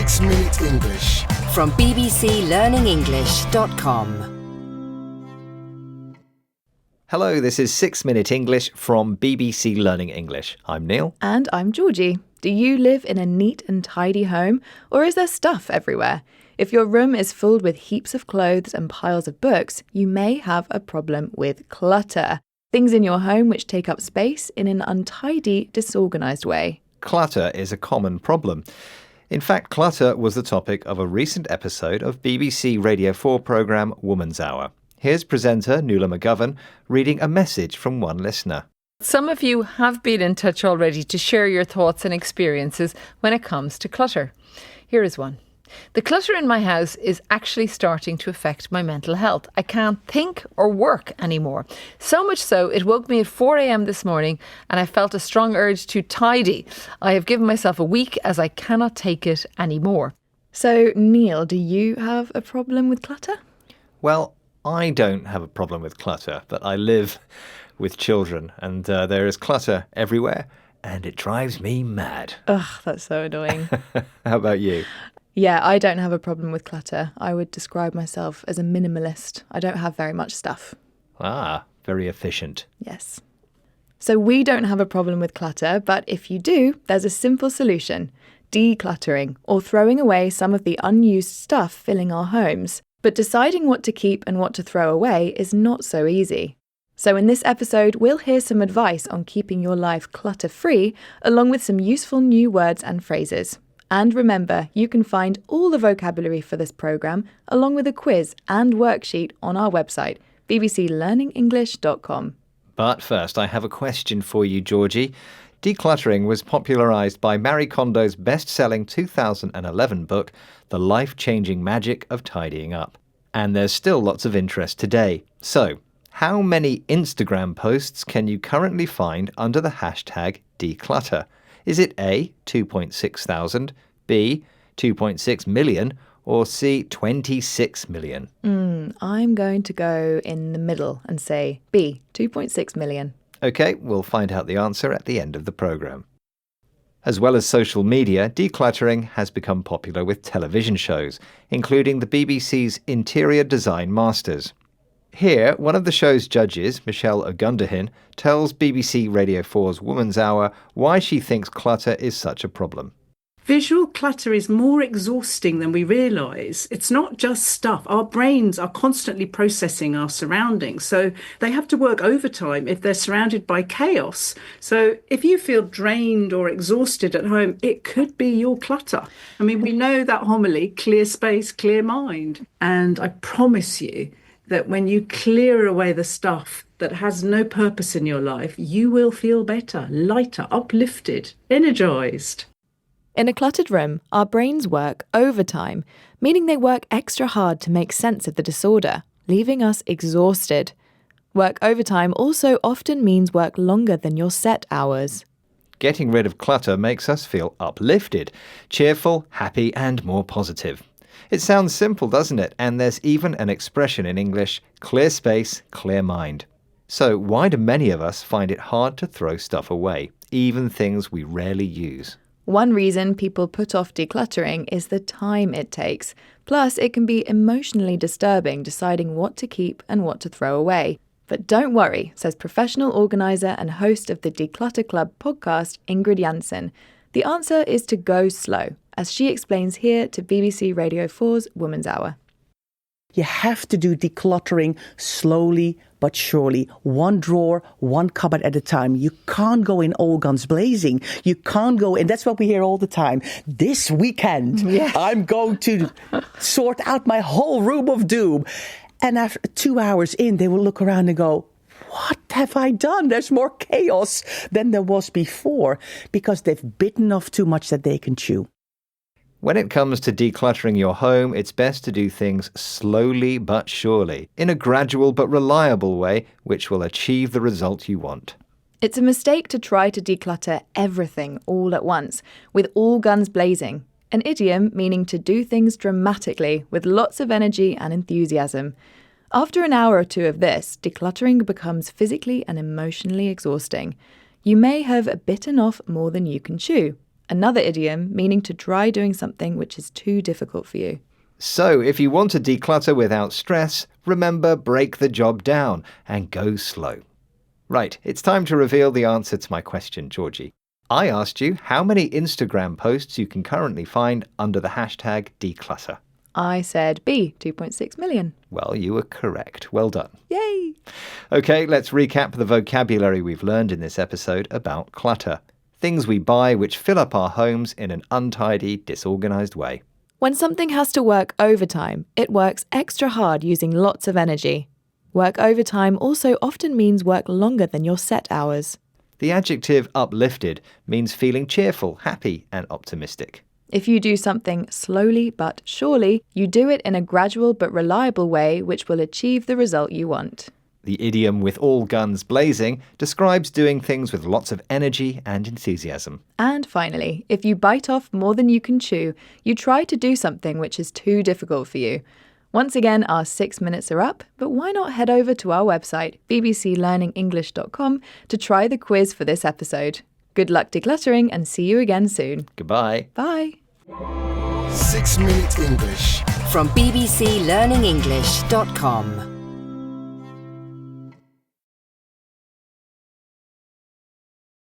6 Minute English from bbclearningenglish.com. Hello, this is 6 Minute English from BBC Learning English. I'm Neil. And I'm Georgie. Do you live in a neat and tidy home, or is there stuff everywhere? If your room is filled with heaps of clothes and piles of books, you may have a problem with clutter. Things in your home which take up space in an untidy, disorganised way. Clutter is a common problem. In fact, clutter was the topic of a recent episode of BBC Radio 4 programme Woman's Hour. Here's presenter Nuala McGovern reading a message from one listener. Some of you have been in touch already to share your thoughts and experiences when it comes to clutter. Here is one. The clutter in my house is actually starting to affect my mental health. I can't think or work anymore. So much so, it woke me at 4 a.m. this morning and I felt a strong urge to tidy. I have given myself a week as I cannot take it anymore. So, Neil, do you have a problem with clutter? Well, I don't have a problem with clutter, but I live with children and there is clutter everywhere and it drives me mad. Ugh, that's so annoying. How about you? Yeah, I don't have a problem with clutter. I would describe myself as a minimalist. I don't have very much stuff. Ah, very efficient. Yes. So we don't have a problem with clutter, but if you do, there's a simple solution. Decluttering, or throwing away some of the unused stuff filling our homes. But deciding what to keep and what to throw away is not so easy. So in this episode, we'll hear some advice on keeping your life clutter-free, along with some useful new words and phrases. And remember, you can find all the vocabulary for this programme, along with a quiz and worksheet on our website, bbclearningenglish.com. But first, I have a question for you, Georgie. Decluttering was popularised by Marie Kondo's best-selling 2011 book, The Life-Changing Magic of Tidying Up. And there's still lots of interest today. So, how many Instagram posts can you currently find under the hashtag declutter? Is it A, 2.6 thousand, B, 2.6 million, or C, 26 million? I'm going to go in the middle and say B, 2.6 million. OK, we'll find out the answer at the end of the programme. As well as social media, decluttering has become popular with television shows, including the BBC's Interior Design Masters. Here, one of the show's judges, Michelle Ogundahin, tells BBC Radio 4's Woman's Hour why she thinks clutter is such a problem. Visual clutter is more exhausting than we realise. It's not just stuff. Our brains are constantly processing our surroundings, so they have to work overtime if they're surrounded by chaos. So if you feel drained or exhausted at home, it could be your clutter. I mean, we know that homily, clear space, clear mind. And I promise you that when you clear away the stuff that has no purpose in your life, you will feel better, lighter, uplifted, energised. In a cluttered room, our brains work overtime, meaning they work extra hard to make sense of the disorder, leaving us exhausted. Work overtime also often means work longer than your set hours. Getting rid of clutter makes us feel uplifted, cheerful, happy and more positive. It sounds simple, doesn't it? And there's even an expression in English, clear space, clear mind. So why do many of us find it hard to throw stuff away, even things we rarely use? One reason people put off decluttering is the time it takes. Plus, it can be emotionally disturbing deciding what to keep and what to throw away. But don't worry, says professional organiser and host of the Declutter Club podcast, Ingrid Jansen. The answer is to go slow, as she explains here to BBC Radio 4's Woman's Hour. You have to do decluttering slowly but surely. One drawer, one cupboard at a time. You can't go in all guns blazing. You can't go, and that's what we hear all the time. This weekend, I'm going to sort out my whole room of doom. And after 2 hours in, they will look around and go, what have I done? There's more chaos than there was before, because they've bitten off too much that they can chew. When it comes to decluttering your home, it's best to do things slowly but surely, in a gradual but reliable way, which will achieve the result you want. It's a mistake to try to declutter everything all at once, with all guns blazing. An idiom meaning to do things dramatically, with lots of energy and enthusiasm. After an hour or two of this, decluttering becomes physically and emotionally exhausting. You may have bitten off more than you can chew. another idiom meaning to try doing something which is too difficult for you. So, if you want to declutter without stress, remember, break the job down and go slow. Right, it's time to reveal the answer to my question, Georgie. I asked you how many Instagram posts you can currently find under the hashtag declutter. I said B, 2.6 million. Well, you were correct. Well done. Yay! Okay, let's recap the vocabulary we've learned in this episode about clutter. Things we buy which fill up our homes in an untidy, disorganised way. When something has to work overtime, it works extra hard using lots of energy. Work overtime also often means work longer than your set hours. The adjective uplifted means feeling cheerful, happy and optimistic. If you do something slowly but surely, you do it in a gradual but reliable way which will achieve the result you want. The idiom with all guns blazing describes doing things with lots of energy and enthusiasm. And finally, if you bite off more than you can chew, you try to do something which is too difficult for you. Once again, our 6 minutes are up, but why not head over to our website, bbclearningenglish.com, to try the quiz for this episode. Good luck decluttering and see you again soon. Goodbye. Bye. 6 Minute English from bbclearningenglish.com.